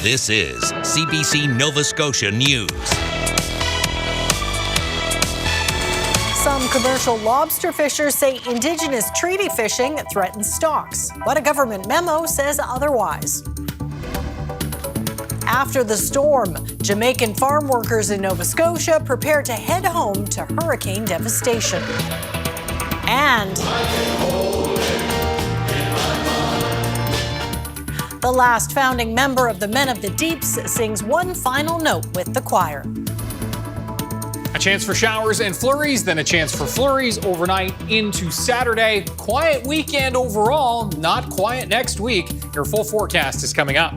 This is CBC Nova Scotia News. Some commercial lobster fishers say Indigenous treaty fishing threatens stocks, but a government memo says otherwise. After the storm, Jamaican farm workers in Nova Scotia prepare to head home to hurricane devastation. And the last founding member of the Men of the Deeps sings one final note with the choir. A chance for showers and flurries, then a chance for flurries overnight into Saturday. Quiet weekend overall, not quiet next week. Your full forecast is coming up.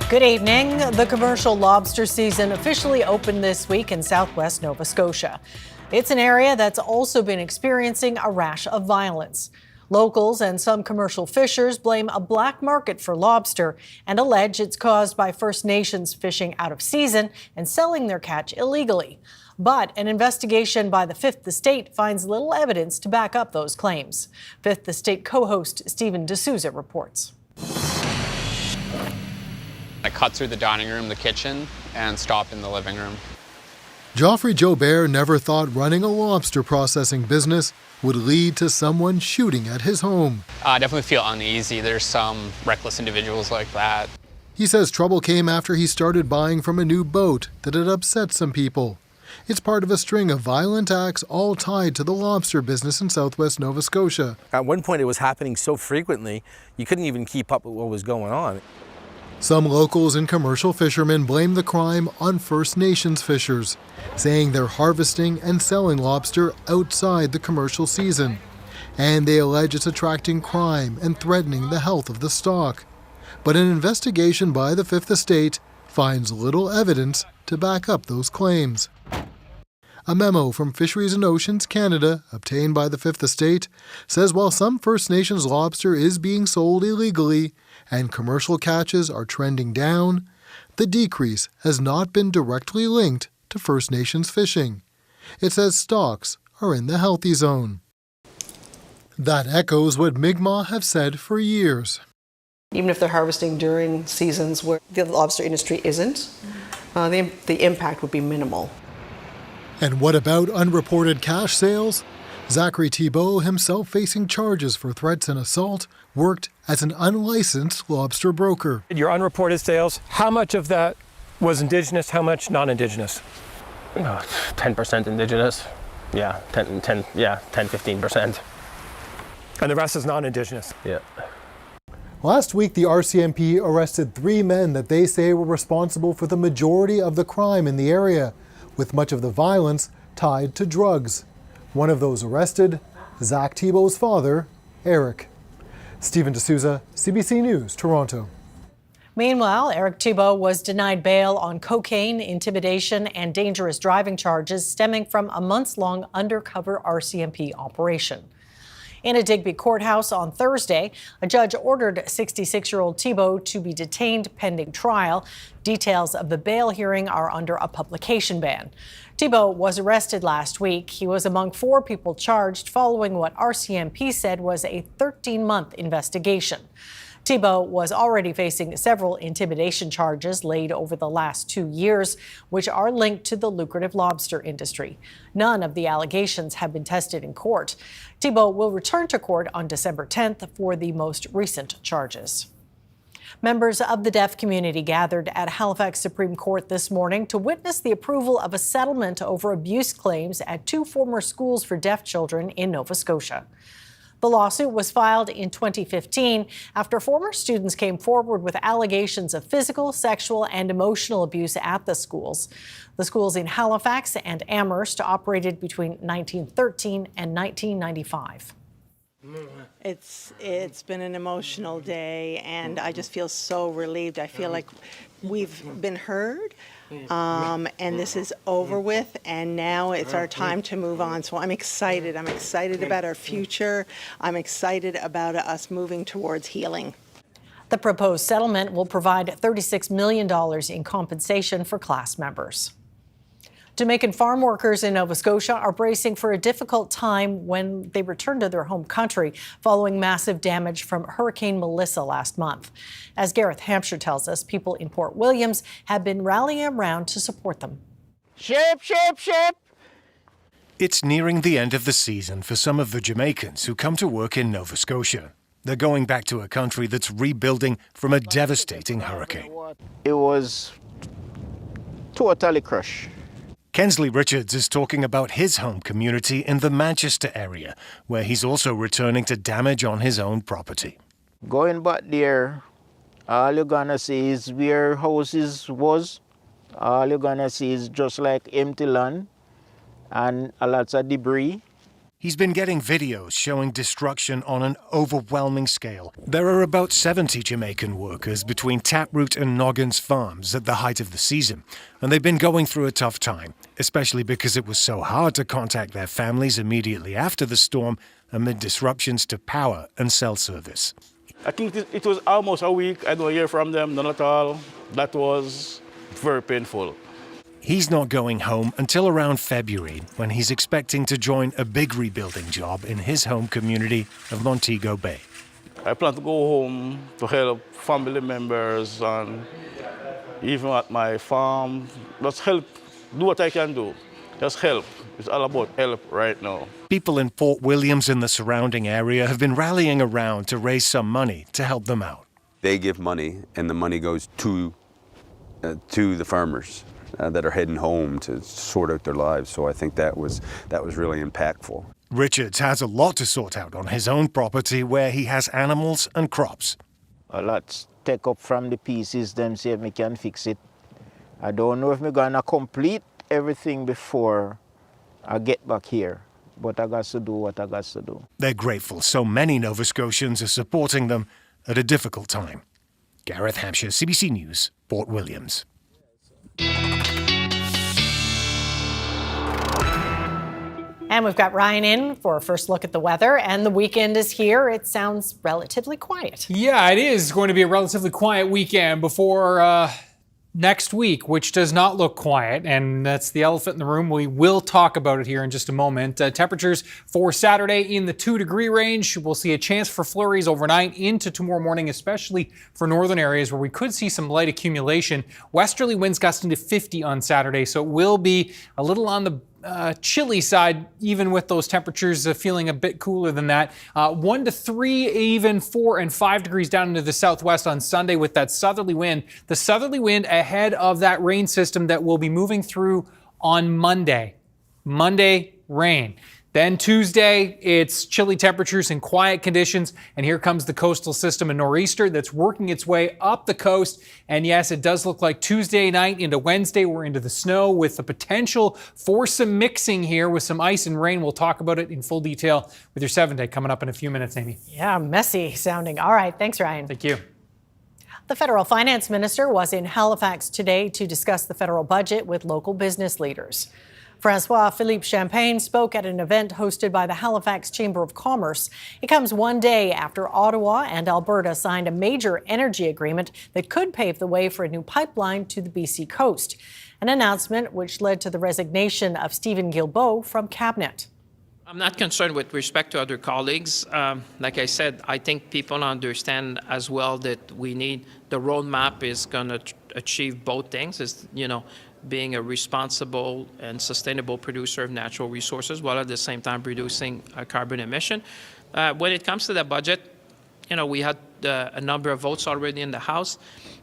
Good evening. The commercial lobster season officially opened this week in southwest Nova Scotia. It's an area that's also been experiencing a rash of violence. Locals and some commercial fishers blame a black market for lobster and allege it's caused by First Nations fishing out of season and selling their catch illegally. But an investigation by the Fifth Estate finds little evidence to back up those claims. Fifth Estate co-host Stephen D'Souza reports. I cut through the dining room, the kitchen, and stopped in the living room. Geoffrey Jobert never thought running a lobster processing business would lead to someone shooting at his home. I definitely feel uneasy. There's some reckless individuals like that. He says trouble came after he started buying from a new boat that had upset some people. It's part of a string of violent acts all tied to the lobster business in southwest Nova Scotia. At one point it was happening so frequently, you couldn't even keep up with what was going on. Some locals and commercial fishermen blame the crime on First Nations fishers, saying they're harvesting and selling lobster outside the commercial season. And they allege it's attracting crime and threatening the health of the stock. But an investigation by the Fifth Estate finds little evidence to back up those claims. A memo from Fisheries and Oceans Canada, obtained by the Fifth Estate, says while some First Nations lobster is being sold illegally and commercial catches are trending down, the decrease has not been directly linked to First Nations fishing. It says stocks are in the healthy zone. That echoes what Mi'kmaq have said for years. Even if they're harvesting during seasons where the lobster industry isn't, the impact would be minimal. And what about unreported cash sales? Zachary Thibault, himself facing charges for threats and assault, worked as an unlicensed lobster broker. Your unreported sales, how much of that was Indigenous, how much non-Indigenous? 10% Indigenous. Yeah, 10-15%. And the rest is non-Indigenous? Yeah. Last week, the RCMP arrested 3 men that they say were responsible for the majority of the crime in the area, with much of the violence tied to drugs. One of those arrested, Zach Thibault's father, Eric. Stephen D'Souza, CBC News, Toronto. Meanwhile, Eric Thibault was denied bail on cocaine, intimidation, and dangerous driving charges stemming from a months-long undercover RCMP operation. In a Digby courthouse on Thursday, a judge ordered 66-year-old Thibault to be detained pending trial. Details of the bail hearing are under a publication ban. Thibault was arrested last week. He was among 4 people charged following what RCMP said was a 13-month investigation. Thibault was already facing several intimidation charges laid over the last 2 years, which are linked to the lucrative lobster industry. None of the allegations have been tested in court. Thibault will return to court on December 10th for the most recent charges. Members of the deaf community gathered at Halifax Supreme Court this morning to witness the approval of a settlement over abuse claims at 2 former schools for deaf children in Nova Scotia. The lawsuit was filed in 2015 after former students came forward with allegations of physical, sexual, and emotional abuse at the schools. The schools in Halifax and Amherst operated between 1913 and 1995. It's been an emotional day, and I just feel so relieved. I feel like we've been heard, and this is over with, and now it's our time to move on. So I'm excited. I'm excited about our future. I'm excited about us moving towards healing. The proposed settlement will provide $36 million in compensation for class members. Jamaican farm workers in Nova Scotia are bracing for a difficult time when they return to their home country following massive damage from Hurricane Melissa last month. As Gareth Hampshire tells us, people in Port Williams have been rallying around to support them. Ship, ship, ship! It's nearing the end of the season for some of the Jamaicans who come to work in Nova Scotia. They're going back to a country that's rebuilding from a devastating hurricane. It was totally crushed. Kensley Richards is talking about his home community in the Manchester area, where he's also returning to damage on his own property. Going back there, all you're gonna see is where houses was. All you're gonna see is just like empty land and a lot of debris. He's been getting videos showing destruction on an overwhelming scale. There are about 70 Jamaican workers between Taproot and Noggins farms at the height of the season, and they've been going through a tough time, especially because it was so hard to contact their families immediately after the storm amid disruptions to power and cell service. I think it was almost a week. I don't hear from them, none at all. That was very painful. He's not going home until around February, when he's expecting to join a big rebuilding job in his home community of Montego Bay. I plan to go home to help family members and even at my farm. Just help, do what I can do. Just help. It's all about help right now. People in Port Williams and the surrounding area have been rallying around to raise some money to help them out. They give money, and the money goes to the farmers that are heading home to sort out their lives. So I think that was really impactful. Richards has a lot to sort out on his own property where he has animals and crops. A lot take up from the pieces, them see if me can fix it. I don't know if me gonna complete everything before I get back here, but I got to do what I got to do. They're grateful so many Nova Scotians are supporting them at a difficult time. Gareth Hampshire, CBC News, Port Williams. And we've got Ryan in for a first look at the weather, and the weekend is here. It sounds relatively quiet. Yeah, it is going to be a relatively quiet weekend before next week, which does not look quiet, and that's the elephant in the room. We will talk about it here in just a moment. Temperatures for Saturday in the 2-degree range. We'll see a chance for flurries overnight into tomorrow morning, especially for northern areas where we could see some light accumulation. Westerly winds gusting to 50 on Saturday, so it will be a little on the chilly side, even with those temperatures feeling a bit cooler than that. 1 to 3, even 4 and 5 degrees down into the southwest on Sunday with that southerly wind. The southerly wind ahead of that rain system that will be moving through on Monday. Monday, rain. Then Tuesday, it's chilly temperatures and quiet conditions. And here comes the coastal system, a nor'easter that's working its way up the coast. And yes, it does look like Tuesday night into Wednesday, we're into the snow with the potential for some mixing here with some ice and rain. We'll talk about it in full detail with your 7-day coming up in a few minutes, Amy. Yeah, messy sounding. All right, thanks, Ryan. Thank you. The federal finance minister was in Halifax today to discuss the federal budget with local business leaders. Francois-Philippe Champagne spoke at an event hosted by the Halifax Chamber of Commerce. It comes one day after Ottawa and Alberta signed a major energy agreement that could pave the way for a new pipeline to the BC coast, an announcement which led to the resignation of Stephen Guilbeault from Cabinet. I'm not concerned with respect to other colleagues. Like I said, I think people understand as well that we need the roadmap is going to achieve both things, is, being a responsible and sustainable producer of natural resources while at the same time reducing carbon emission. When it comes to the budget, we had a number of votes already in the House.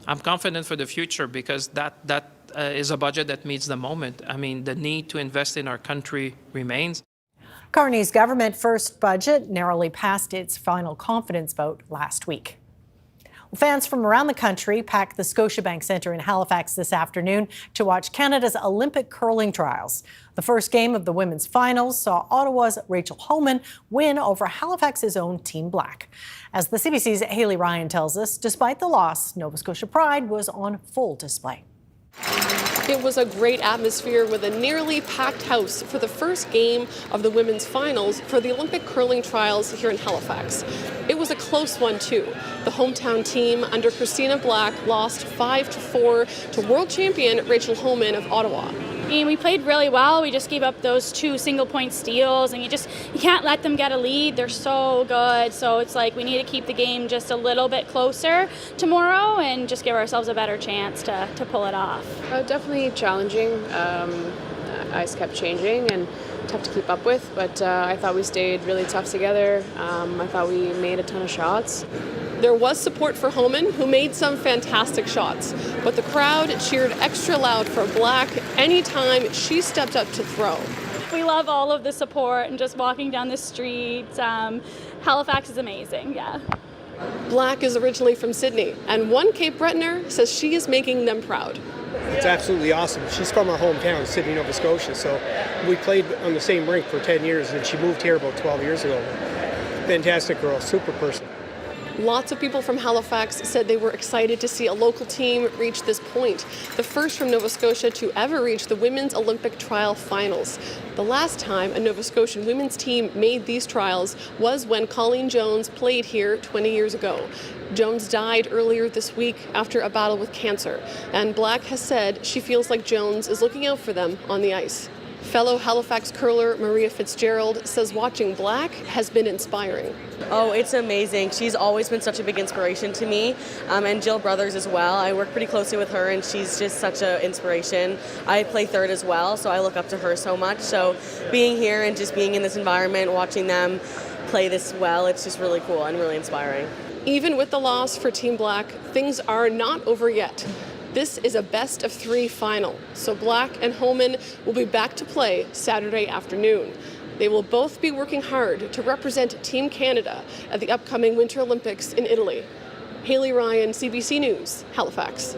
I'm confident for the future because that is a budget that meets the moment. I mean, the need to invest in our country remains. Carney's government first budget narrowly passed its final confidence vote last week. Fans from around the country packed the Scotiabank Centre in Halifax this afternoon to watch Canada's Olympic curling trials. The first game of the women's finals saw Ottawa's Rachel Homan win over Halifax's own Team Black. As the CBC's Haley Ryan tells us, despite the loss, Nova Scotia pride was on full display. It was a great atmosphere with a nearly packed house for the first game of the women's finals for the Olympic curling trials here in Halifax. It was a close one too. The hometown team under Christina Black lost 5-4 to world champion Rachel Homan of Ottawa. mean, we played really well. We just gave up those 2 single-point steals, and you can't let them get a lead. They're so good. So it's like we need to keep the game just a little bit closer tomorrow and just give ourselves a better chance to pull it off. Definitely challenging. Ice kept changing and tough to keep up with, but I thought we stayed really tough together. I thought we made a ton of shots. There was support for Homan, who made some fantastic shots, but the crowd cheered extra loud for Black anytime she stepped up to throw. We love all of the support and just walking down the streets. Halifax is amazing, yeah. Black is originally from Sydney, and one Cape Bretoner says she is making them proud. It's absolutely awesome. She's from our hometown, Sydney, Nova Scotia, so we played on the same rink for 10 years, and she moved here about 12 years ago. Fantastic girl, super person. Lots of people from Halifax said they were excited to see a local team reach this point, the first from Nova Scotia to ever reach the Women's Olympic Trial Finals. The last time a Nova Scotian women's team made these trials was when Colleen Jones played here 20 years ago. Jones died earlier this week after a battle with cancer, and Black has said she feels like Jones is looking out for them on the ice. Fellow Halifax curler Maria Fitzgerald says watching Black has been inspiring. Oh, it's amazing. She's always been such a big inspiration to me, and Jill Brothers as well. I work pretty closely with her, and she's just such an inspiration. I play third as well, so I look up to her so much. So being here and just being in this environment, watching them play this well, it's just really cool and really inspiring. Even with the loss for Team Black, things are not over yet. This is a best-of-3 final, so Black and Homan will be back to play Saturday afternoon. They will both be working hard to represent Team Canada at the upcoming Winter Olympics in Italy. Haley Ryan, CBC News, Halifax.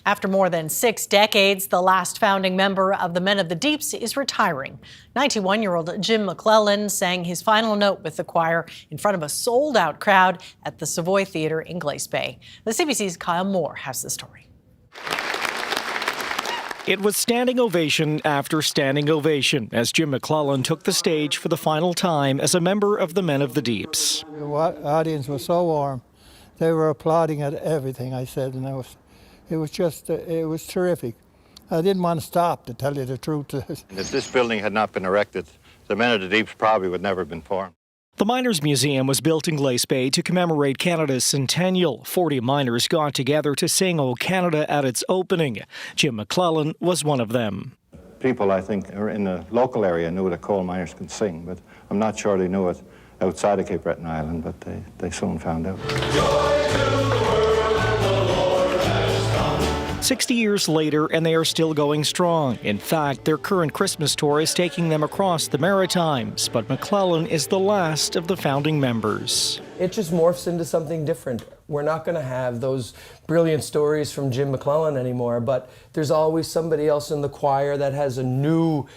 After more than 6 decades, the last founding member of the Men of the Deeps is retiring. 91-year-old Jim McClellan sang his final note with the choir in front of a sold-out crowd at the Savoy Theatre in Glace Bay. The CBC's Kyle Moore has the story. It was standing ovation after standing ovation as Jim McClellan took the stage for the final time as a member of the Men of the Deeps. The audience was so warm. They were applauding at everything I said, and it was terrific. I didn't want to stop, to tell you the truth. If this building had not been erected, the Men of the Deeps probably would never have been formed. The Miners Museum was built in Glace Bay to commemorate Canada's centennial. 40 miners got together to sing O Canada at its opening. Jim McClellan was one of them. People, I think, in the local area knew that coal miners could sing, but I'm not sure they knew it outside of Cape Breton Island, but they soon found out. 60 years later, and they are still going strong. In fact, their current Christmas tour is taking them across the Maritimes, but McClellan is the last of the founding members. It just morphs into something different. We're not going to have those brilliant stories from Jim McClellan anymore, but there's always somebody else in the choir that has a new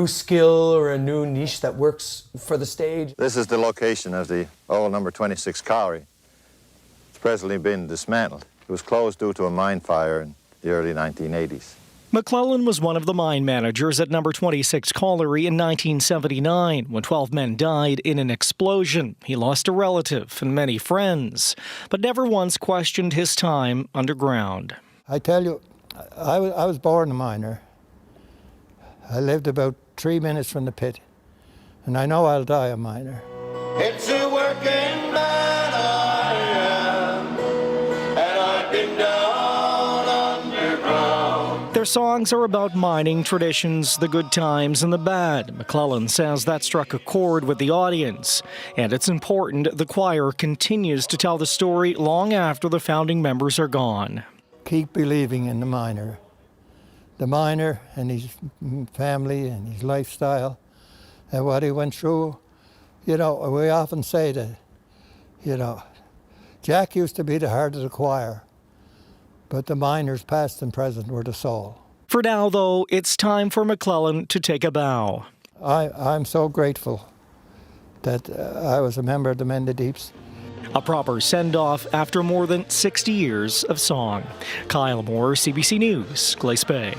skill or a new niche that works for the stage. This is the location of the old number 26 colliery. It's presently been dismantled. It was closed due to a mine fire in the early 1980s. McClellan was one of the mine managers at number 26 Colliery in 1979 when 12 men died in an explosion. He lost a relative and many friends, but never once questioned his time underground. I tell you, I was born a miner. I lived about 3 minutes from the pit, and I know I'll die a miner. It's a working man I am, and I've been down underground. Their songs are about mining traditions, the good times and the bad. McClellan says that struck a chord with the audience, and it's important the choir continues to tell the story long after the founding members are gone. Keep believing in the miner. The miner and his family and his lifestyle and what he went through. You know, we often say that, you know, Jack used to be the heart of the choir, but the miners, past and present, were the soul. For now, though, it's time for McClellan to take a bow. I'm so grateful that I was a member of the Men of the Deeps. A proper send-off after more than 60 years of song. Kyle Moore, CBC News, Glace Bay.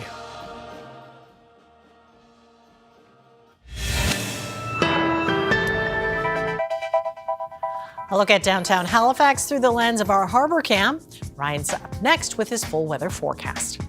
A look at downtown Halifax through the lens of our harbor cam. Ryan's up next with his full weather forecast.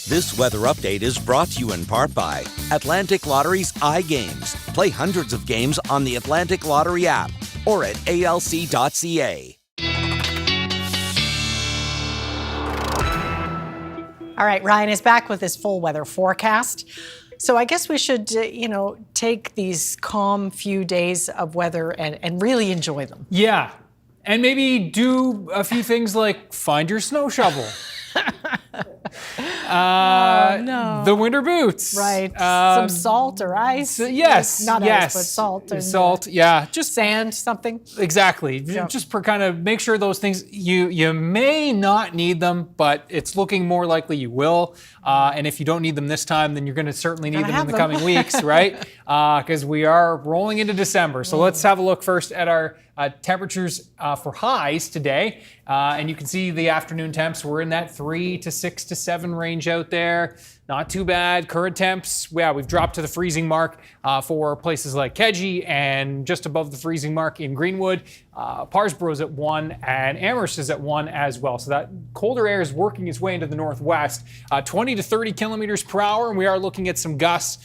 This weather update is brought to you in part by Atlantic Lottery's iGames. Play hundreds of games on the Atlantic Lottery app or at alc.ca. All right, Ryan is back with his full weather forecast. So I guess we should, take these calm few days of weather and really enjoy them. Yeah. And maybe do a few things like find your snow shovel. No. The winter boots. Right. Some salt or ice. Yes. Not yes. ice, but salt. And, salt, yeah. Just sand, something. Exactly. Yeah. Just for kind of make sure those things, you may not need them, but it's looking more likely you will. And if you don't need them this time, then you're going to certainly need them in the coming weeks, right? Because we are rolling into December. So let's have a look first at our temperatures for highs today. And you can see the afternoon temps. We're in that 3 to 6 to 7 range out there. Not too bad. Current temps, we've dropped to the freezing mark for places like Kedzie and just above the freezing mark in Greenwood. Parsborough's at 1 and Amherst is at 1 as well. So that colder air is working its way into the northwest. 20 to 30 kilometers per hour, and we are looking at some gusts.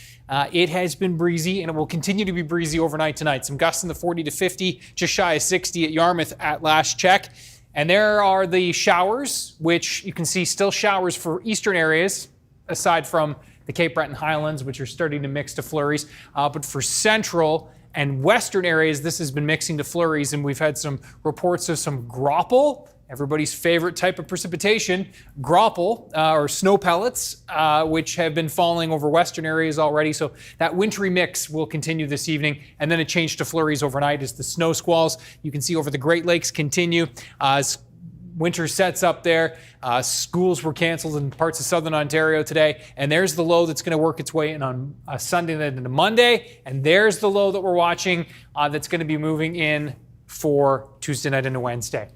It has been breezy, and it will continue to be breezy overnight tonight. Some gusts in the 40 to 50, just shy of 60 at Yarmouth at last check. And there are the showers, which you can see still showers for eastern areas, aside from the Cape Breton Highlands, which are starting to mix to flurries. But for central and western areas, this has been mixing to flurries, and we've had some reports of some graupel, everybody's favorite type of precipitation, graupel, or snow pellets, which have been falling over western areas already. So that wintry mix will continue this evening, and then a change to flurries overnight as the snow squalls you can see over the Great Lakes continue. As winter sets up there, schools were canceled in parts of southern Ontario today, and there's the low that's going to work its way in on Sunday night into Monday, and there's the low that we're watching that's going to be moving in for Tuesday night into Wednesday.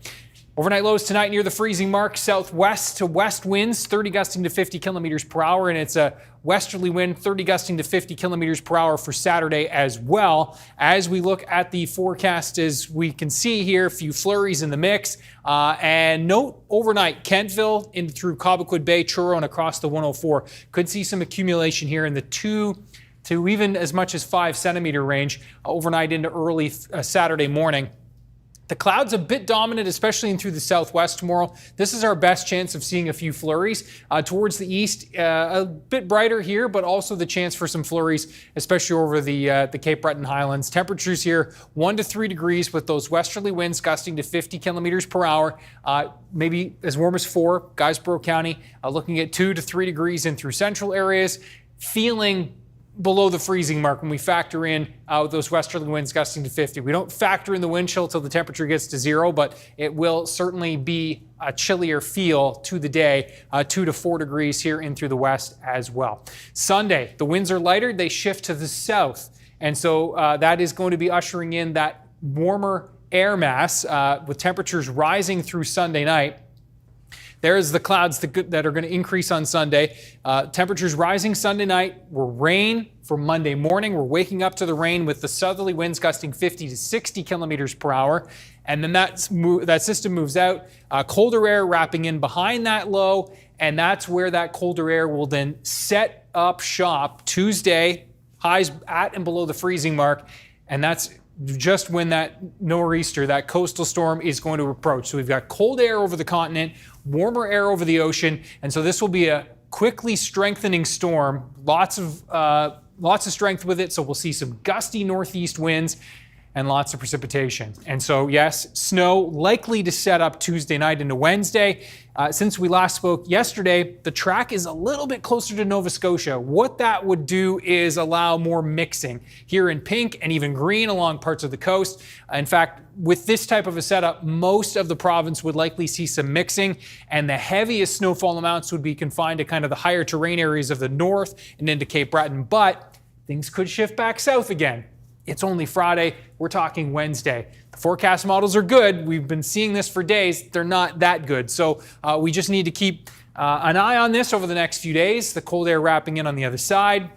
Overnight lows tonight near the freezing mark, southwest to west winds, 30 gusting to 50 kilometers per hour, and it's a westerly wind, 30 gusting to 50 kilometers per hour for Saturday as well. As we look at the forecast, as we can see here, a few flurries in the mix. And note overnight, Kentville in through Cobequid Bay, Truro, and across the 104. Could see some accumulation here in the 2 to even as much as 5 centimeter range overnight into early Saturday morning. The clouds a bit dominant, especially in through the southwest tomorrow. This is our best chance of seeing a few flurries. Towards the east, a bit brighter here, but also the chance for some flurries, especially over the Cape Breton Highlands. Temperatures here 1 to 3 degrees with those westerly winds gusting to 50 kilometers per hour. Maybe as warm as 4, Guysborough County, looking at 2 to 3 degrees in through central areas. Feeling below the freezing mark when we factor in those westerly winds gusting to 50. We don't factor in the wind chill till the temperature gets to 0, but it will certainly be a chillier feel to the day, 2 to 4 degrees here in through the west as well. Sunday, the winds are lighter, they shift to the south, and so that is going to be ushering in that warmer air mass with temperatures rising through Sunday night. There's the clouds that are going to increase on Sunday. Temperatures rising Sunday night. We're rain for Monday morning. We're waking up to the rain with the southerly winds gusting 50 to 60 kilometers per hour. And then that system moves out. Colder air wrapping in behind that low. And that's where that colder air will then set up shop Tuesday, highs at and below the freezing mark. And that's just when that nor'easter, that coastal storm, is going to approach. So we've got cold air over the continent, warmer air over the ocean, and so this will be a quickly strengthening storm. Lots of strength with it, so we'll see some gusty northeast winds and lots of precipitation. And so, yes, snow likely to set up Tuesday night into Wednesday. Since we last spoke yesterday, the track is a little bit closer to Nova Scotia. What that would do is allow more mixing here in pink and even green along parts of the coast. In fact, with this type of a setup, most of the province would likely see some mixing, and the heaviest snowfall amounts would be confined to kind of the higher terrain areas of the north and into Cape Breton. But things could shift back south again. It's only Friday. We're talking Wednesday. The forecast models are good. We've been seeing this for days. They're not that good. So we just need to keep an eye on this over the next few days. The cold air wrapping in on the other side.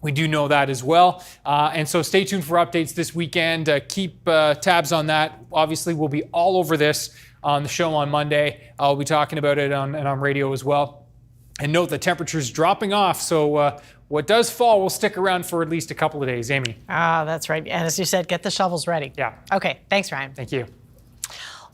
We do know that as well. And so stay tuned for updates this weekend. Keep tabs on that. Obviously, we'll be all over this on the show on Monday. I'll be talking about it on radio as well. And note the temperature's dropping off, so what does fall will stick around for at least a couple of days. Amy. Ah, that's right. And as you said, get the shovels ready. Yeah. Okay, thanks, Ryan. Thank you.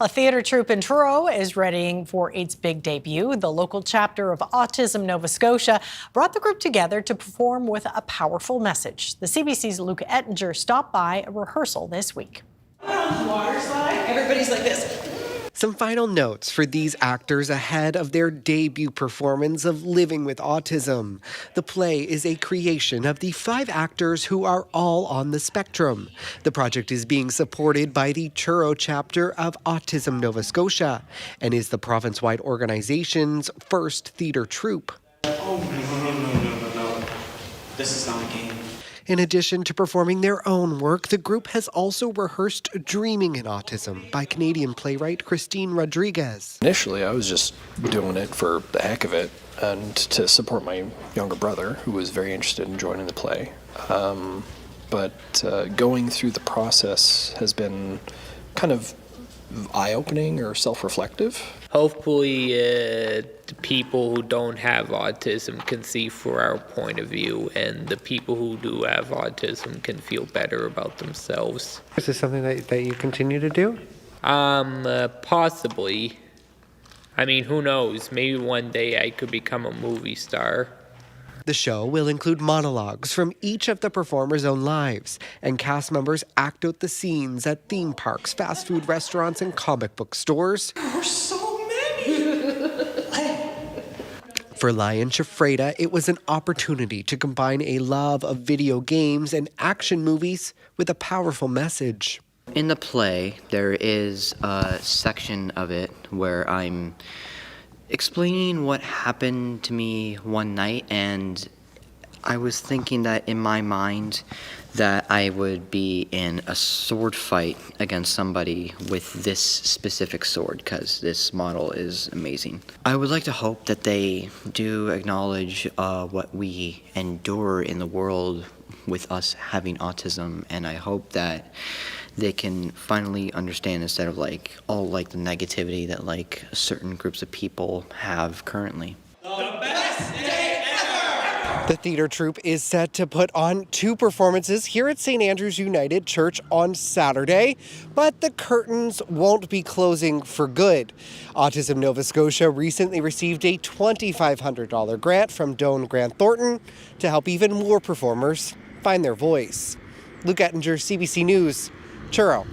A theater troupe in Truro is readying for its big debut. The local chapter of Autism Nova Scotia brought the group together to perform with a powerful message. The CBC's Luke Ettinger stopped by a rehearsal this week. Water slide. Everybody's like this. Some final notes for these actors ahead of their debut performance of Living with Autism. The play is a creation of the 5 actors who are all on the spectrum. The project is being supported by the Truro chapter of Autism Nova Scotia and is the province-wide organization's first theater troupe. Oh, no. This is not a game. In addition to performing their own work, the group has also rehearsed Dreaming in Autism by Canadian playwright Christine Rodriguez. Initially, I was just doing it for the heck of it and to support my younger brother, who was very interested in joining the play. But going through the process has been kind of eye-opening or self-reflective. Hopefully, the people who don't have autism can see from our point of view, and the people who do have autism can feel better about themselves. Is this something that you continue to do? Possibly. I mean, who knows? Maybe one day I could become a movie star. The show will include monologues from each of the performers' own lives, and cast members act out the scenes at theme parks, fast food restaurants, and comic book stores. There's so many. For Lion Shafreda, it was an opportunity to combine a love of video games and action movies with a powerful message. In the play, there is a section of it where I'm explaining what happened to me one night, and I was thinking that in my mind that I would be in a sword fight against somebody with this specific sword, because this model is amazing. I would like to hope that they do acknowledge what we endure in the world with us having autism, and I hope that they can finally understand, instead of all the negativity that certain groups of people have currently. The best day ever! The theater troupe is set to put on 2 performances here at St. Andrew's United Church on Saturday, but the curtains won't be closing for good. Autism Nova Scotia recently received a $2,500 grant from Doane Grant Thornton to help even more performers find their voice. Luke Ettinger, CBC News, Truro.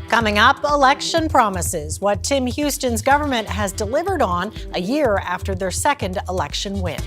Coming up, election promises, what Tim Houston's government has delivered on a year after their second election win.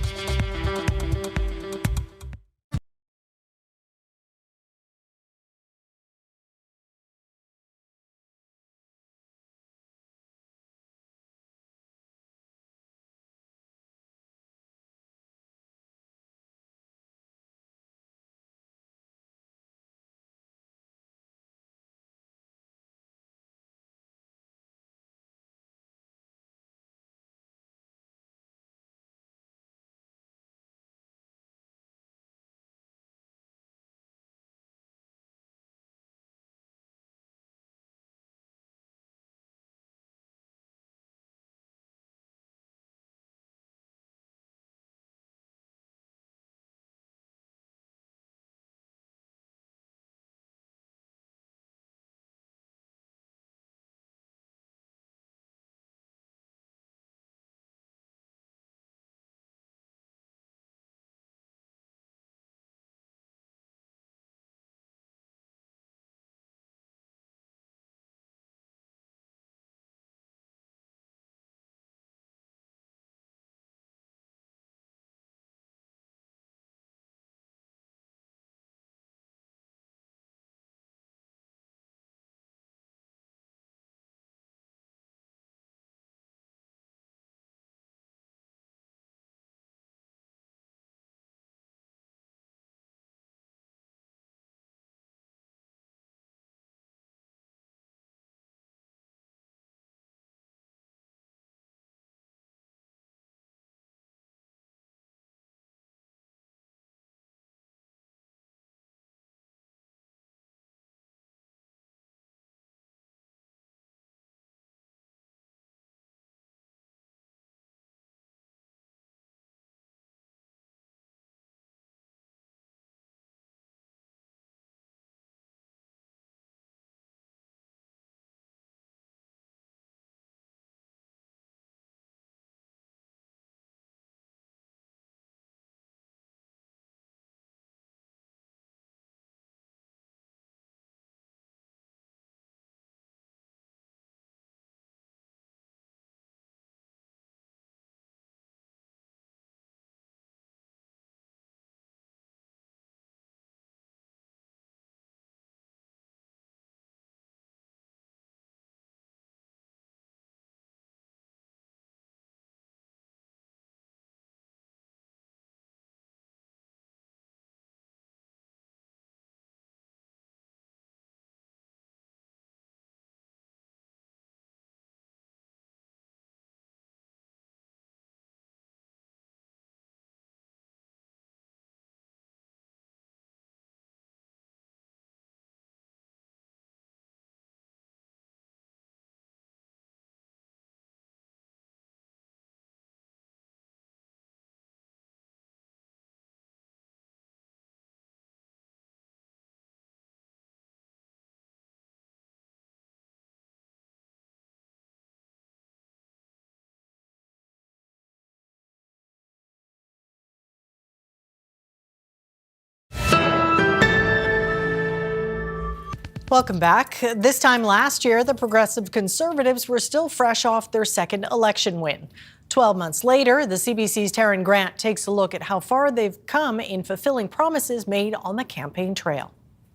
Welcome back. This time last year, the Progressive Conservatives were still fresh off their second election win. 12 months later, the CBC's Taryn Grant takes a look at how far they've come in fulfilling promises made on the campaign trail.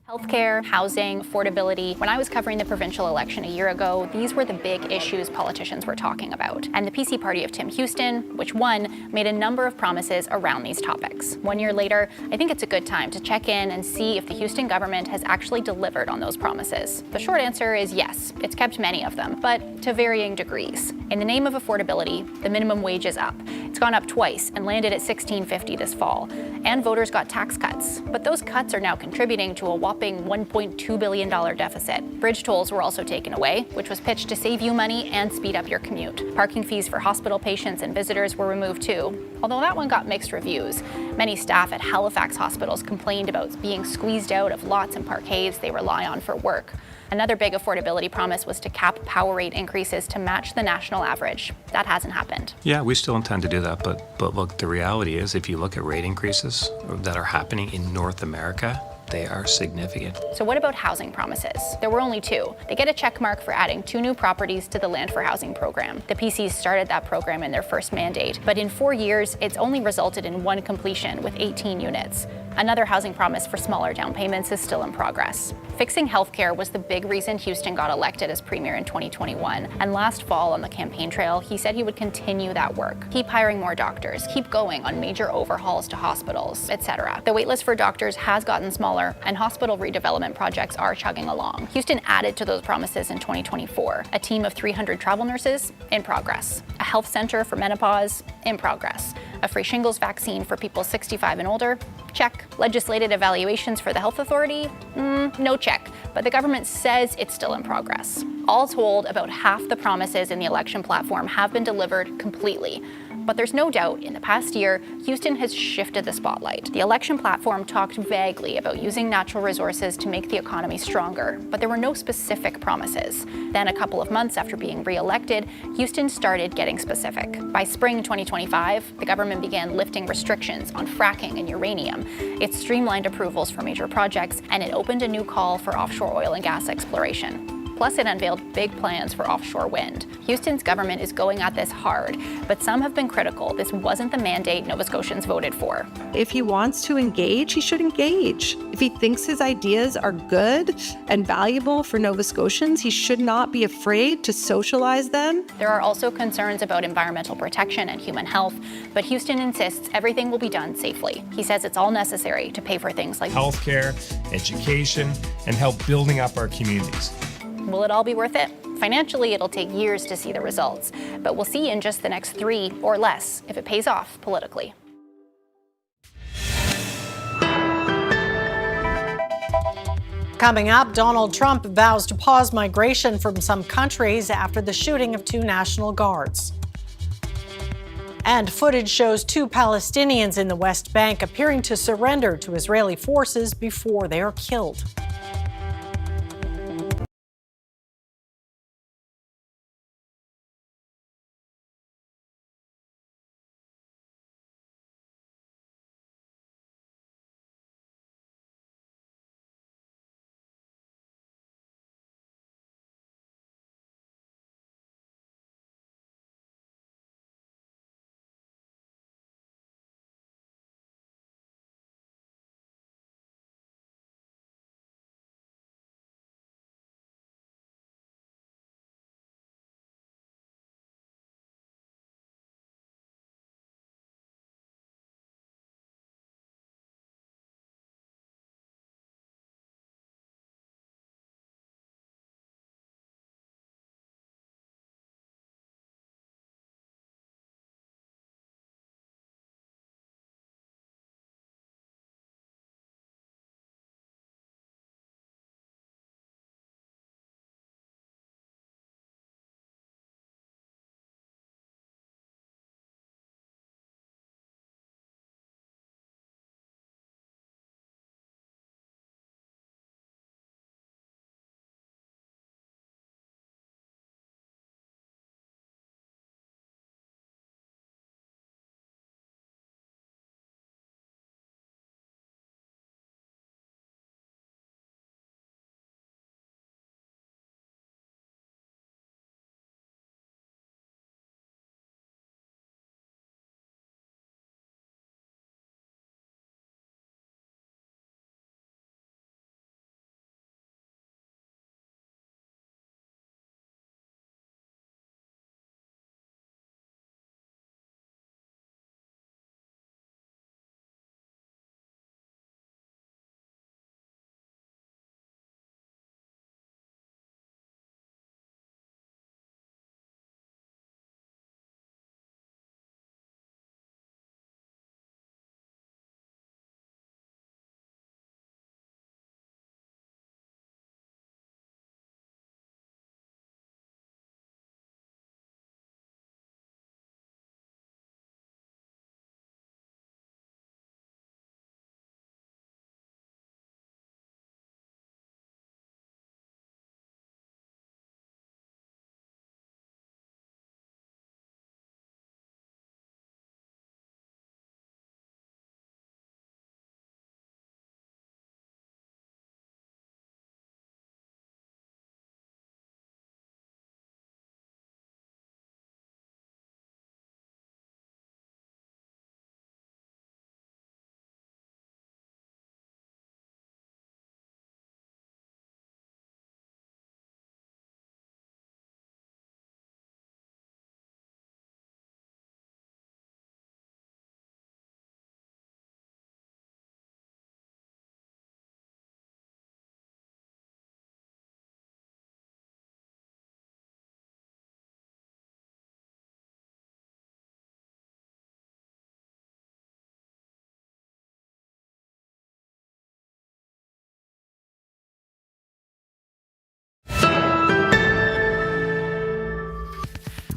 Healthcare, housing, affordability. When I was covering the provincial election a year ago, these were the big issues politicians were talking about. And the PC party of Tim Houston, which won, made a number of promises around these topics. 1 year later, I think it's a good time to check in and see if the Houston government has actually delivered on those promises. The short answer is yes, it's kept many of them, but to varying degrees. In the name of affordability, the minimum wage is up. It's gone up twice and landed at $16.50 this fall. And voters got tax cuts. But those cuts are now contributing to a whopping $1.2 billion deficit. Bridge tolls were also taken away, which was pitched to save you money and speed up your commute. Parking fees for hospital patients and visitors were removed too, although that one got mixed reviews. Many staff at Halifax hospitals complained about being squeezed out of lots and parkades they rely on for work. Another big affordability promise was to cap power rate increases to match the national average. That hasn't happened. Yeah, we still intend to do that, but look, the reality is if you look at rate increases that are happening in North America, they are significant. So what about housing promises? There were only two. They get a check mark for adding 2 new properties to the Land for Housing program. The PCs started that program in their first mandate, but in 4 years, it's only resulted in 1 completion with 18 units. Another housing promise for smaller down payments is still in progress. Fixing healthcare was the big reason Houston got elected as premier in 2021. And last fall on the campaign trail, he said he would continue that work. Keep hiring more doctors, keep going on major overhauls to hospitals, etc. The waitlist for doctors has gotten smaller and hospital redevelopment projects are chugging along. Houston added to those promises in 2024. A team of 300 travel nurses, in progress. A health center for menopause, in progress. A free shingles vaccine for people 65 and older, check. Legislated evaluations for the health authority, no check. But the government says it's still in progress. All told, about half the promises in the election platform have been delivered completely. But there's no doubt, in the past year, Houston has shifted the spotlight. The election platform talked vaguely about using natural resources to make the economy stronger, but there were no specific promises. Then, a couple of months after being re-elected, Houston started getting specific. By spring 2025, the government began lifting restrictions on fracking and uranium. It streamlined approvals for major projects, and it opened a new call for offshore oil and gas exploration. Plus, it unveiled big plans for offshore wind. Houston's government is going at this hard, but some have been critical. This wasn't the mandate Nova Scotians voted for. If he wants to engage, he should engage. If he thinks his ideas are good and valuable for Nova Scotians, he should not be afraid to socialize them. There are also concerns about environmental protection and human health, but Houston insists everything will be done safely. He says it's all necessary to pay for things like healthcare, education, and help building up our communities. Will it all be worth it? Financially, it'll take years to see the results, but we'll see in just the next 3 or less if it pays off politically. Coming up, Donald Trump vows to pause migration from some countries after the shooting of 2 National Guards. And footage shows 2 Palestinians in the West Bank appearing to surrender to Israeli forces before they are killed.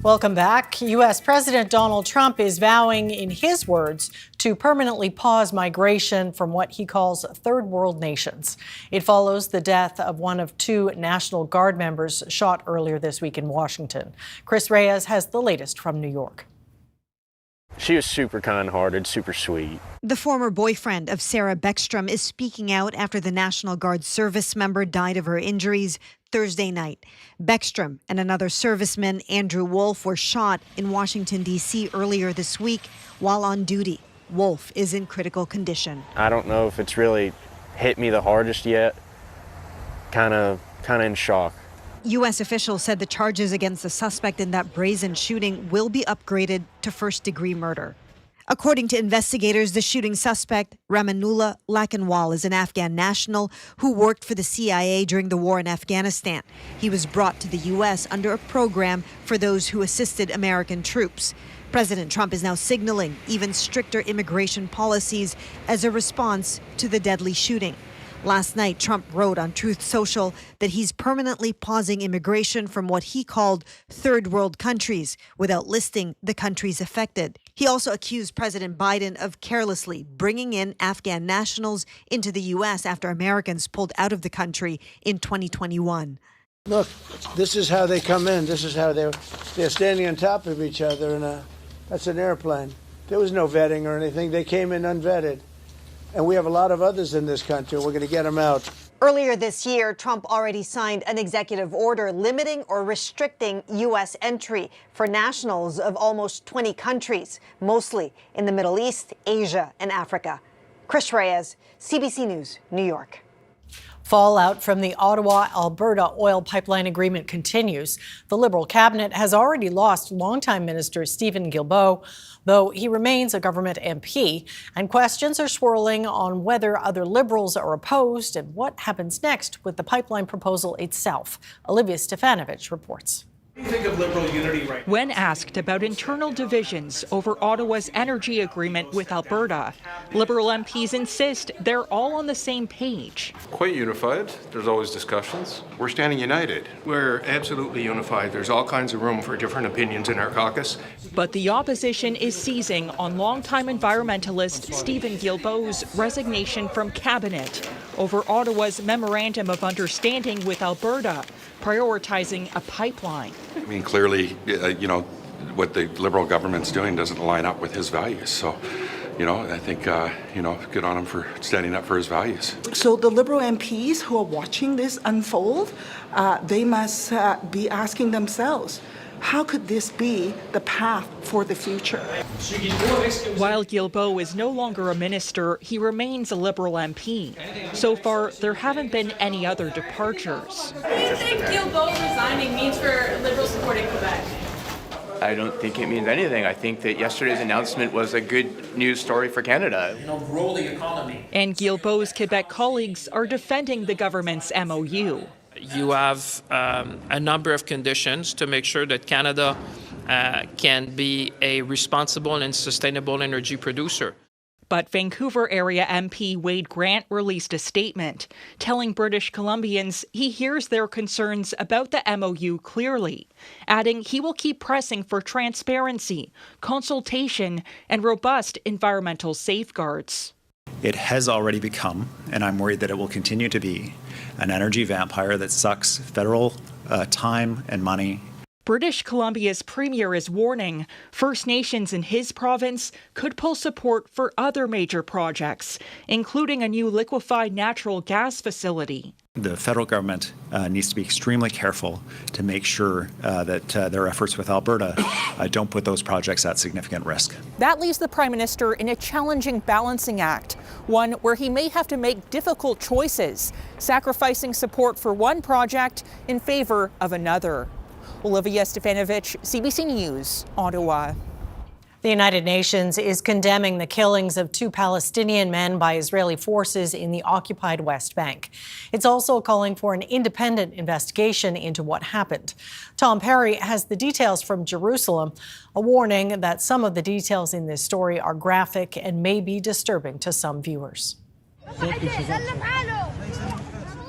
Welcome back. U.S. President Donald Trump is vowing, in his words, to permanently pause migration from what he calls third world nations. It follows the death of one of 2 National Guard members shot earlier this week in Washington. Chris Reyes has the latest from New York. She was super kind-hearted, super sweet. The former boyfriend of Sarah Beckstrom is speaking out after the National Guard service member died of her injuries Thursday night. Beckstrom and another serviceman, Andrew Wolf, were shot in Washington, D.C. earlier this week while on duty. Wolf is in critical condition. I don't know if it's really hit me the hardest yet. Kind of in shock. U.S. officials said the charges against the suspect in that brazen shooting will be upgraded to first-degree murder. According to investigators, the shooting suspect, Ramanullah Lakhanwal, is an Afghan national who worked for the CIA during the war in Afghanistan. He was brought to the U.S. under a program for those who assisted American troops. President Trump is now signaling even stricter immigration policies as a response to the deadly shooting. Last night, Trump wrote on Truth Social that he's permanently pausing immigration from what he called third world countries without listing the countries affected. He also accused President Biden of carelessly bringing in Afghan nationals into the U.S. after Americans pulled out of the country in 2021. Look, this is how they come in. This is how they're standing on top of each other, and that's an airplane. There was no vetting or anything. They came in unvetted. And we have a lot of others in this country. We're going to get them out. Earlier this year, Trump already signed an executive order limiting or restricting U.S. entry for nationals of almost 20 countries, mostly in the Middle East, Asia, and Africa. Chris Reyes, CBC News, New York. Fallout from the Ottawa-Alberta oil pipeline agreement continues. The Liberal cabinet has already lost longtime Minister Stephen Guilbeault, though he remains a government MP, and questions are swirling on whether other Liberals are opposed and what happens next with the pipeline proposal itself. Olivia Stefanovich reports. What do you think of Liberal unity right now? When asked about internal divisions over Ottawa's energy agreement with Alberta, Liberal MPs insist they're all on the same page. Quite unified. There's always discussions. We're standing united. We're absolutely unified. There's all kinds of room for different opinions in our caucus. But the opposition is seizing on longtime environmentalist Stephen Guilbeault's resignation from cabinet over Ottawa's Memorandum of Understanding with Alberta, prioritizing a pipeline. I mean, clearly, what the Liberal government's doing doesn't line up with his values. So, I think, good on him for standing up for his values. So the Liberal MPs who are watching this unfold, they must be asking themselves, how could this be the path for the future? While Guilbeault is no longer a minister, he remains a Liberal MP. So far, there haven't been any other departures. What do you think Guilbeault resigning means for Liberal support in Quebec? I don't think it means anything. I think that yesterday's announcement was a good news story for Canada. Grow the economy. And Guilbeault's Quebec colleagues are defending the government's MOU. You have a number of conditions to make sure that Canada can be a responsible and sustainable energy producer. But Vancouver area MP Wade Grant released a statement telling British Columbians he hears their concerns about the MOU clearly, adding he will keep pressing for transparency, consultation, and robust environmental safeguards. It has already become, and I'm worried that it will continue to be, an energy vampire that sucks federal time and money. British Columbia's premier is warning First Nations in his province could pull support for other major projects, including a new liquefied natural gas facility. The federal government needs to be extremely careful to make sure that their efforts with Alberta don't put those projects at significant risk. That leaves the Prime Minister in a challenging balancing act, one where he may have to make difficult choices, sacrificing support for one project in favor of another. Olivia Stefanovich, CBC News, Ottawa. The United Nations is condemning the killings of 2 Palestinian men by Israeli forces in the occupied West Bank. It's also calling for an independent investigation into what happened. Tom Perry has the details from Jerusalem, a warning that some of the details in this story are graphic and may be disturbing to some viewers.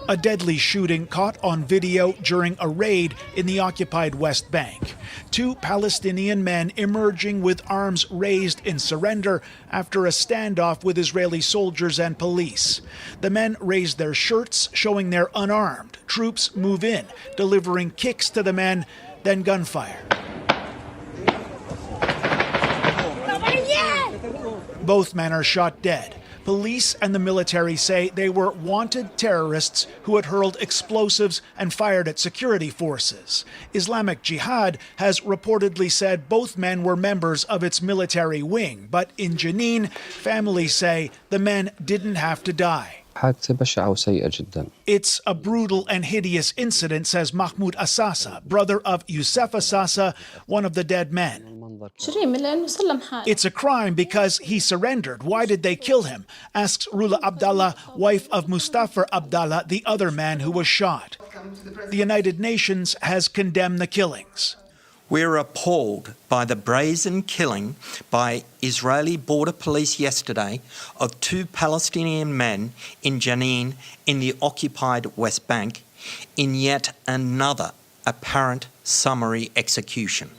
A deadly shooting caught on video during a raid in the occupied West Bank. 2 Palestinian men emerging with arms raised in surrender after a standoff with Israeli soldiers and police. The men raised their shirts, showing they're unarmed. Troops move in, delivering kicks to the men, then gunfire. Both men are shot dead. Police and the military say they were wanted terrorists who had hurled explosives and fired at security forces. Islamic Jihad has reportedly said both men were members of its military wing, but in Jenin, families say the men didn't have to die. It's a brutal and hideous incident, says Mahmoud Assasa, brother of Youssef Assasa, one of the dead men. It's a crime because he surrendered. Why did they kill him? Asks Rula Abdallah, wife of Mustafa Abdallah, the other man who was shot. The United Nations has condemned the killings. We're appalled by the brazen killing by Israeli border police yesterday of 2 Palestinian men in Jenin in the occupied West Bank in yet another apparent summary execution.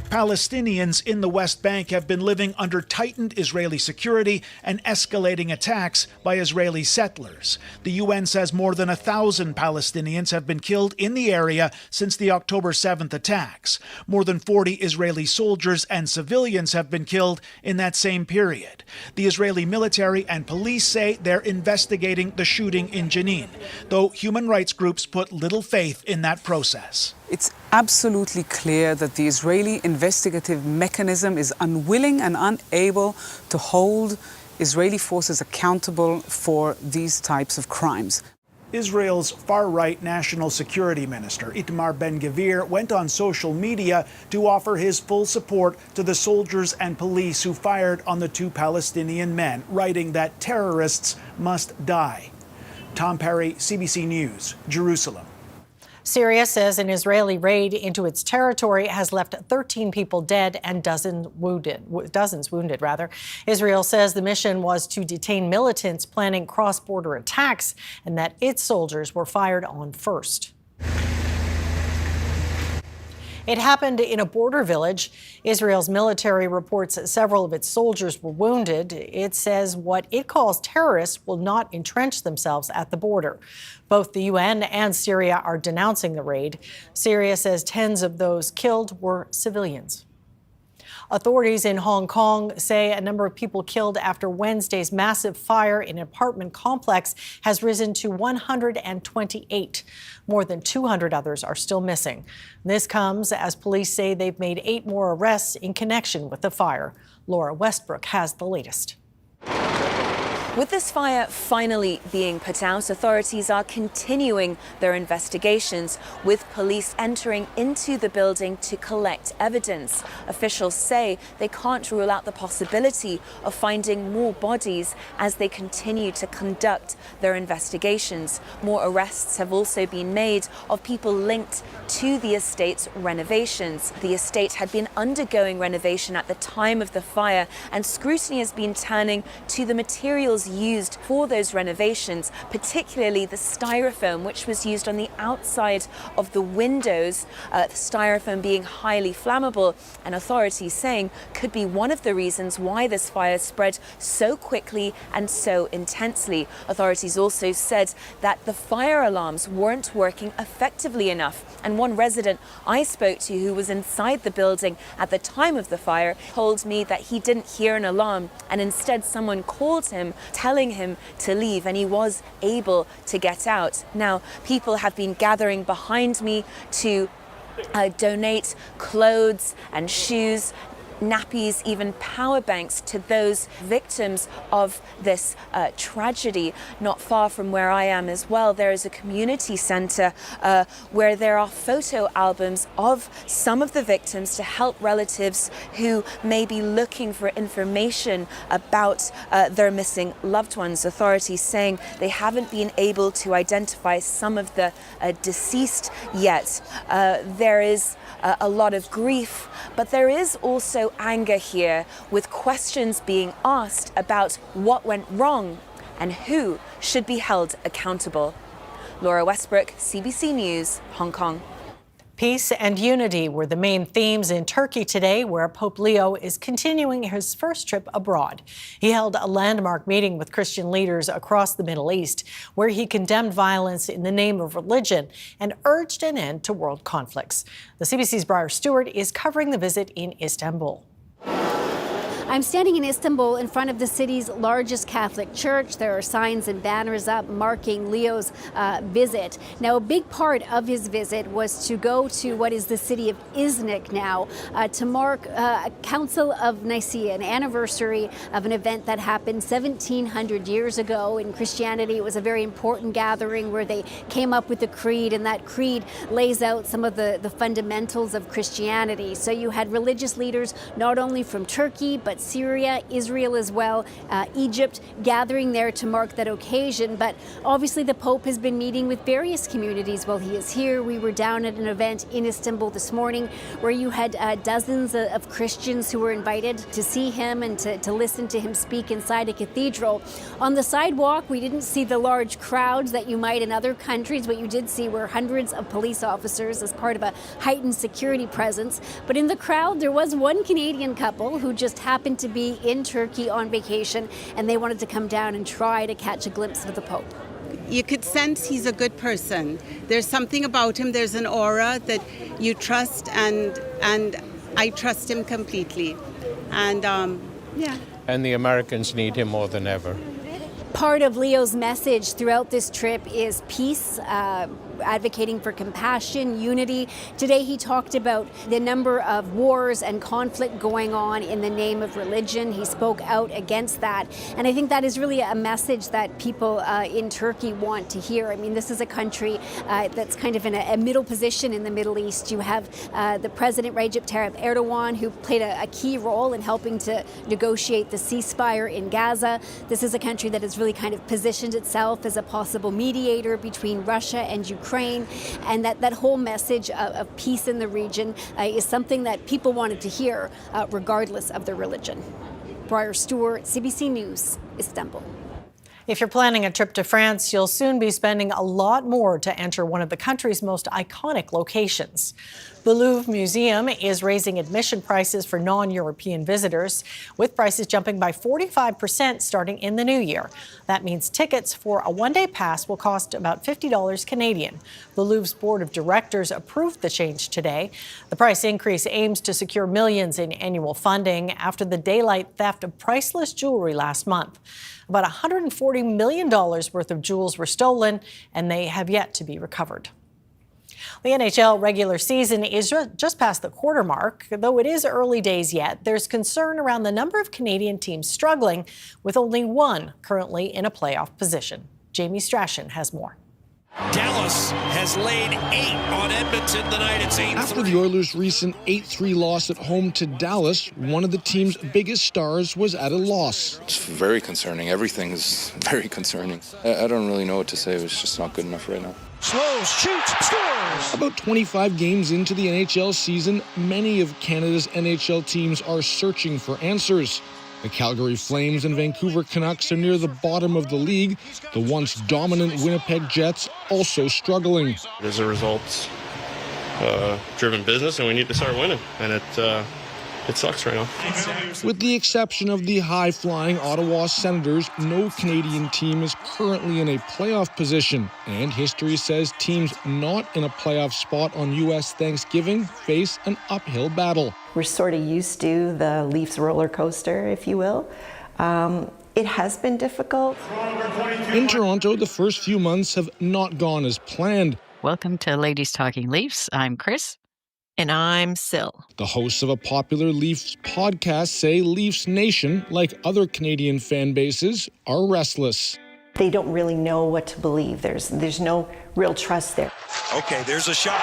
Palestinians in the West Bank have been living under tightened Israeli security and escalating attacks by Israeli settlers. The UN says more than 1,000 Palestinians have been killed in the area since the October 7th attacks. More than 40 Israeli soldiers and civilians have been killed in that same period. The Israeli military and police say they're investigating the shooting in Jenin, though human rights groups put little faith in that process. It's absolutely clear that the Israeli investigative mechanism is unwilling and unable to hold Israeli forces accountable for these types of crimes. Israel's far-right national security minister, Itamar Ben-Gvir, went on social media to offer his full support to the soldiers and police who fired on the 2 Palestinian men, writing that terrorists must die. Tom Perry, CBC News, Jerusalem. Syria says an Israeli raid into its territory has left 13 people dead and dozens wounded. Israel says the mission was to detain militants planning cross-border attacks and that its soldiers were fired on first. It happened in a border village. Israel's military reports several of its soldiers were wounded. It says what it calls terrorists will not entrench themselves at the border. Both the UN and Syria are denouncing the raid. Syria says tens of those killed were civilians. Authorities in Hong Kong say a number of people killed after Wednesday's massive fire in an apartment complex has risen to 128. More than 200 others are still missing. This comes as police say they've made 8 more arrests in connection with the fire. Laura Westbrook has the latest. With this fire finally being put out, authorities are continuing their investigations, with police entering into the building to collect evidence. Officials say they can't rule out the possibility of finding more bodies as they continue to conduct their investigations. More arrests have also been made of people linked to the estate's renovations. The estate had been undergoing renovation at the time of the fire, and scrutiny has been turning to the materials used for those renovations, particularly the styrofoam which was used on the outside of the windows, the styrofoam being highly flammable, and authorities saying could be one of the reasons why this fire spread so quickly and so intensely. Authorities also said that the fire alarms weren't working effectively enough, and one resident I spoke to who was inside the building at the time of the fire told me that he didn't hear an alarm, and instead someone called him telling him to leave, and he was able to get out. Now, people have been gathering behind me to donate clothes and shoes, nappies, even power banks to those victims of this tragedy. Not far from where I am as well, there is a community centre where there are photo albums of some of the victims to help relatives who may be looking for information about their missing loved ones. Authorities saying they haven't been able to identify some of the deceased yet. There is a lot of grief, but there is also anger here, with questions being asked about what went wrong and who should be held accountable. Laura Westbrook, CBC News, Hong Kong. Peace and unity were the main themes in Turkey today, where Pope Leo is continuing his first trip abroad. He held a landmark meeting with Christian leaders across the Middle East, where he condemned violence in the name of religion and urged an end to world conflicts. The CBC's Briar Stewart is covering the visit in Istanbul. I'm standing in Istanbul in front of the city's largest Catholic church. There are signs and banners up marking Leo's visit. Now, a big part of his visit was to go to what is the city of Iznik now to mark a Council of Nicaea, an anniversary of an event that happened 1,700 years ago. In Christianity, it was a very important gathering where they came up with a creed, and that creed lays out some of the fundamentals of Christianity. So you had religious leaders not only from Turkey, but Syria, Israel as well, Egypt, gathering there to mark that occasion. But obviously the Pope has been meeting with various communities while he is here. We were down at an event in Istanbul this morning where you had dozens of Christians who were invited to see him and to listen to him speak inside a cathedral. On the sidewalk, we didn't see the large crowds that you might in other countries. What you did see were hundreds of police officers as part of a heightened security presence. But in the crowd, there was one Canadian couple who just happened to be in Turkey on vacation, and they wanted to come down and try to catch a glimpse of the Pope. You could sense he's a good person. There's something about him, there's an aura that you trust, and I trust him completely. And yeah. And the Americans need him more than ever. Part of Leo's message throughout this trip is peace, advocating for compassion, unity. Today he talked about the number of wars and conflict going on in the name of religion. He spoke out against that. And I think that is really a message that people in Turkey want to hear. I mean, this is a country that's kind of in a middle position in the Middle East. You have the President Recep Tayyip Erdogan, who played a key role in helping to negotiate the ceasefire in Gaza. This is a country that has really kind of positioned itself as a possible mediator between Russia and Ukraine. And that whole message of peace in the region is something that people wanted to hear, regardless of their religion. Briar Stewart, CBC News, Istanbul. If you're planning a trip to France, you'll soon be spending a lot more to enter one of the country's most iconic locations. The Louvre Museum is raising admission prices for non-European visitors, with prices jumping by 45% starting in the new year. That means tickets for a one-day pass will cost about $50 Canadian. The Louvre's board of directors approved the change today. The price increase aims to secure millions in annual funding after the daylight theft of priceless jewelry last month. About $140 million worth of jewels were stolen, and they have yet to be recovered. The NHL regular season is just past the quarter mark. Though it is early days yet, there's concern around the number of Canadian teams struggling, with only one currently in a playoff position. Jamie Strachan has more. Dallas has laid 8 on Edmonton tonight. It's 8-3. After the Oilers' recent 8-3 loss at home to Dallas, one of the team's biggest stars was at a loss. It's very concerning. Everything's very concerning. I don't really know what to say. It's just not good enough right now. Slows, shoots, scores! About 25 games into the NHL season, many of Canada's NHL teams are searching for answers. The Calgary Flames and Vancouver Canucks are near the bottom of the league. The once dominant Winnipeg Jets also struggling. It is a results-driven business, and we need to start winning. And it sucks right now. With the exception of the high-flying Ottawa Senators, no Canadian team is currently in a playoff position. And history says teams not in a playoff spot on U.S. Thanksgiving face an uphill battle. We're sort of used to the Leafs roller coaster, if you will. It has been difficult. In Toronto, the first few months have not gone as planned. Welcome to Ladies Talking Leafs. I'm Chris. And I'm Sil. The hosts of a popular Leafs podcast say Leafs Nation, like other Canadian fan bases, are restless. They don't really know what to believe. There's no real trust there. Okay, there's a shot.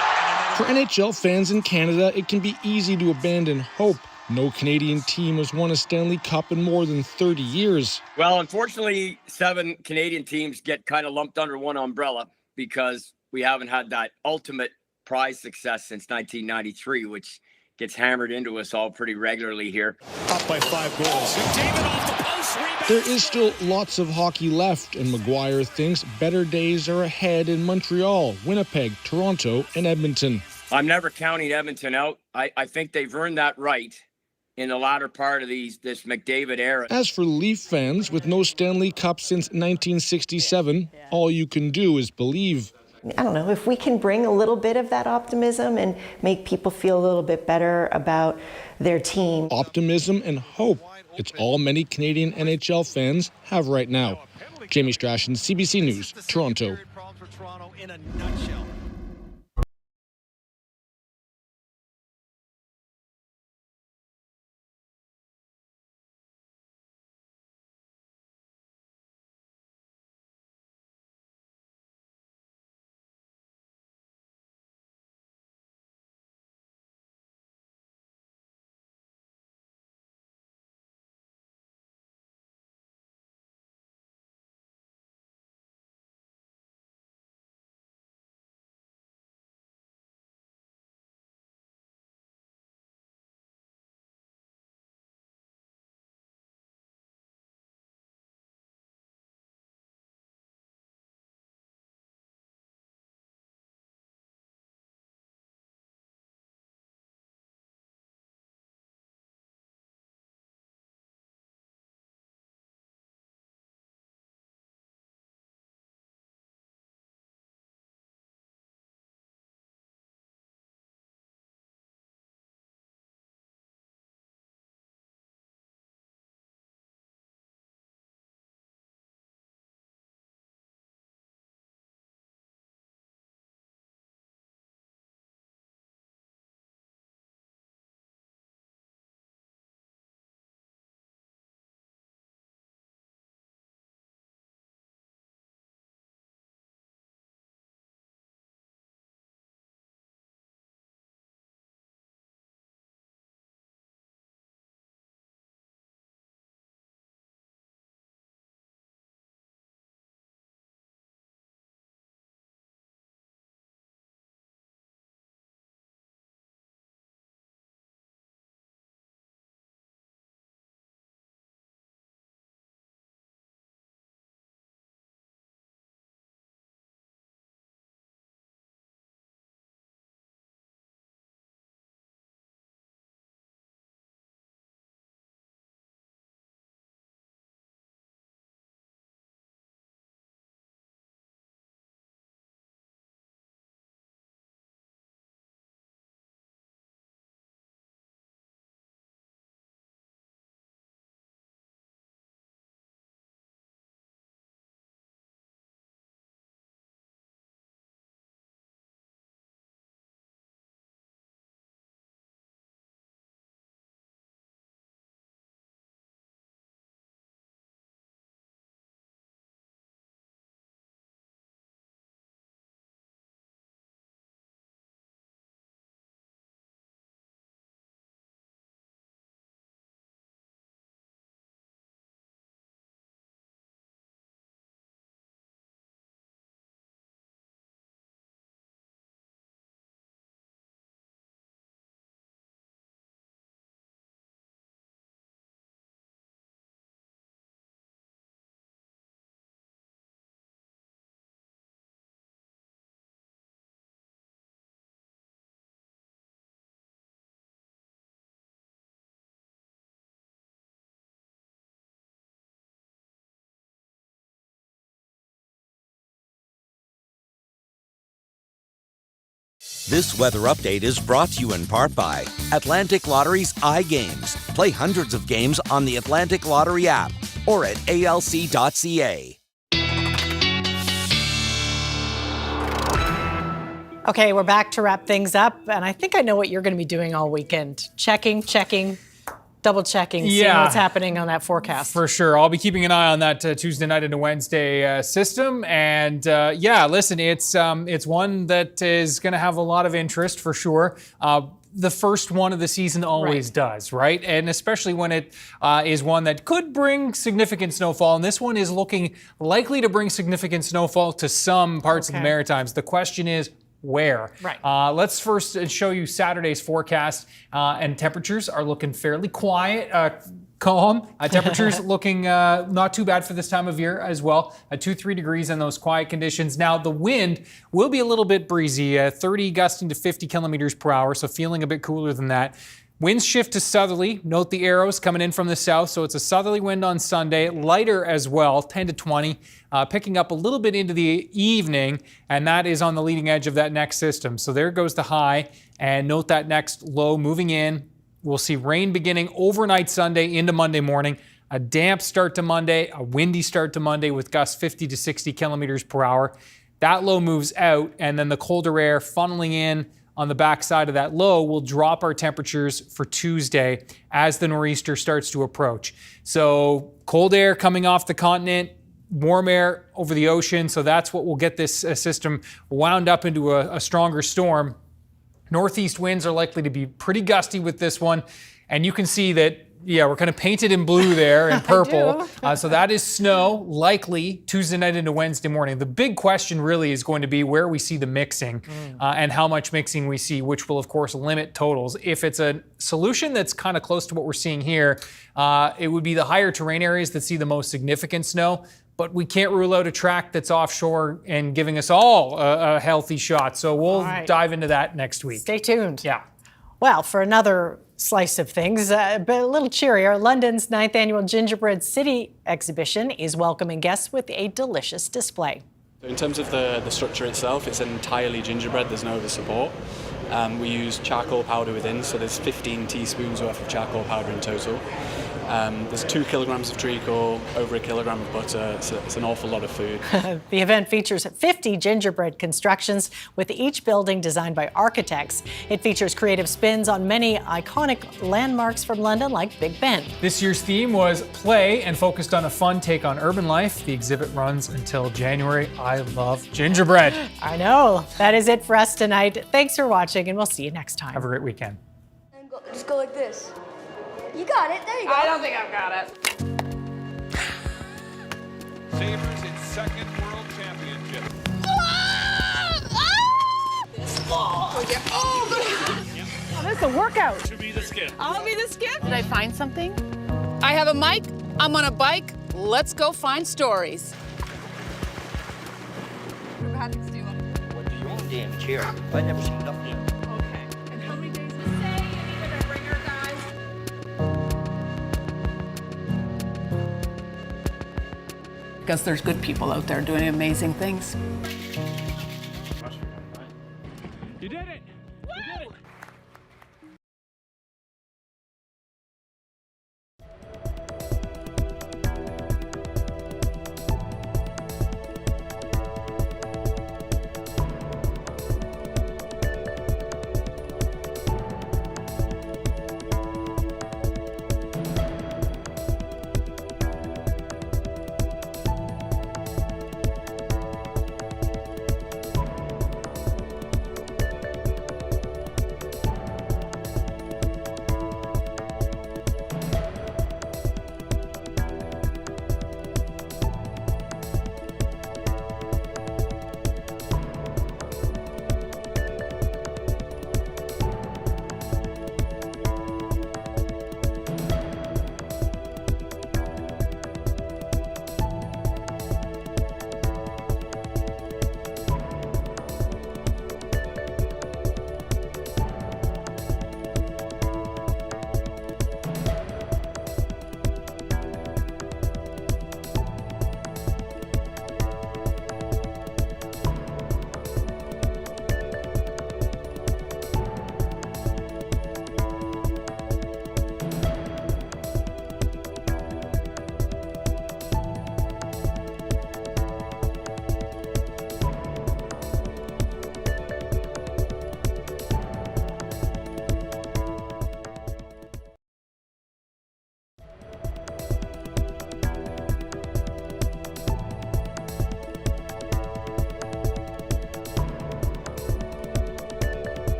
For NHL fans in Canada, it can be easy to abandon hope. No Canadian team has won a Stanley Cup in more than 30 years. Well, unfortunately, 7 Canadian teams get kind of lumped under one umbrella because we haven't had that ultimate prize success since 1993, which gets hammered into us all pretty regularly here. Up by 5 goals. McDavid off the post, rebound. There is still lots of hockey left, and Maguire thinks better days are ahead in Montreal, Winnipeg, Toronto, and Edmonton. I'm never counting Edmonton out. I think they've earned that right in the latter part of this McDavid era. As for Leaf fans, with no Stanley Cup since 1967, all you can do is believe. I don't know, if we can bring a little bit of that optimism and make people feel a little bit better about their team. Optimism and hope. It's all many Canadian NHL fans have right now. Jamie Strachan, CBC News, Toronto. This weather update is brought to you in part by Atlantic Lottery's iGames. Play hundreds of games on the Atlantic Lottery app or at alc.ca. Okay, we're back to wrap things up, and I think I know what you're going to be doing all weekend. Checking, double-checking, seeing what's happening on that forecast. For sure. I'll be keeping an eye on that Tuesday night into Wednesday system. And listen, it's one that is going to have a lot of interest for sure. The first one of the season always does, right? And especially when it is one that could bring significant snowfall. And this one is looking likely to bring significant snowfall to some parts of the Maritimes. The question is, where. Right. Let's first show you Saturday's forecast, and temperatures are looking fairly quiet. Calm. Temperatures looking not too bad for this time of year as well. 2-3 degrees in those quiet conditions. Now, the wind will be a little bit breezy, 30 gusting to 50 kilometers per hour, so feeling a bit cooler than that. Winds shift to southerly. Note the arrows coming in from the south, so it's a southerly wind on Sunday. Lighter as well, 10 to 20, picking up a little bit into the evening, and that is on the leading edge of that next system. So there goes the high, and note that next low moving in. We'll see rain beginning overnight Sunday into Monday morning. A damp start to Monday, a windy start to Monday with gusts 50 to 60 kilometers per hour. That low moves out, and then the colder air funneling in on the backside of that low will drop our temperatures for Tuesday as the nor'easter starts to approach. So cold air coming off the continent, warm air over the ocean. So that's what will get this system wound up into a stronger storm. Northeast winds are likely to be pretty gusty with this one. And you can see that, yeah, we're kind of painted in blue there and purple. So that is snow, likely Tuesday night into Wednesday morning. The big question really is going to be where we see the mixing and how much mixing we see, which will, of course, limit totals. If it's a solution that's kind of close to what we're seeing here, it would be the higher terrain areas that see the most significant snow. But we can't rule out a track that's offshore and giving us all a healthy shot. So we'll dive into that next week. Stay tuned. Yeah. Well, for another slice of things, but a little cheerier, London's 9th annual Gingerbread City exhibition is welcoming guests with a delicious display. In terms of the structure itself, it's entirely gingerbread, there's no other support. We use charcoal powder within, so there's 15 teaspoons worth of charcoal powder in total. There's 2 kilograms of treacle, over 1 kilogram of butter, so it's an awful lot of food. The event features 50 gingerbread constructions, with each building designed by architects. It features creative spins on many iconic landmarks from London, like Big Ben. This year's theme was play and focused on a fun take on urban life. The exhibit runs until January. I love gingerbread. I know. That is it for us tonight. Thanks for watching, and we'll see you next time. Have a great weekend. Just go like this. You got it. There you go. I don't think I've got it. Sabres in second world championship. Oh, this is a workout. To be the skip. I'll be the skip. Did I find something? I have a mic. I'm on a bike. Let's go find stories. What do you want, damn chair? I've never seen nothing. Because there's good people out there doing amazing things. You did it!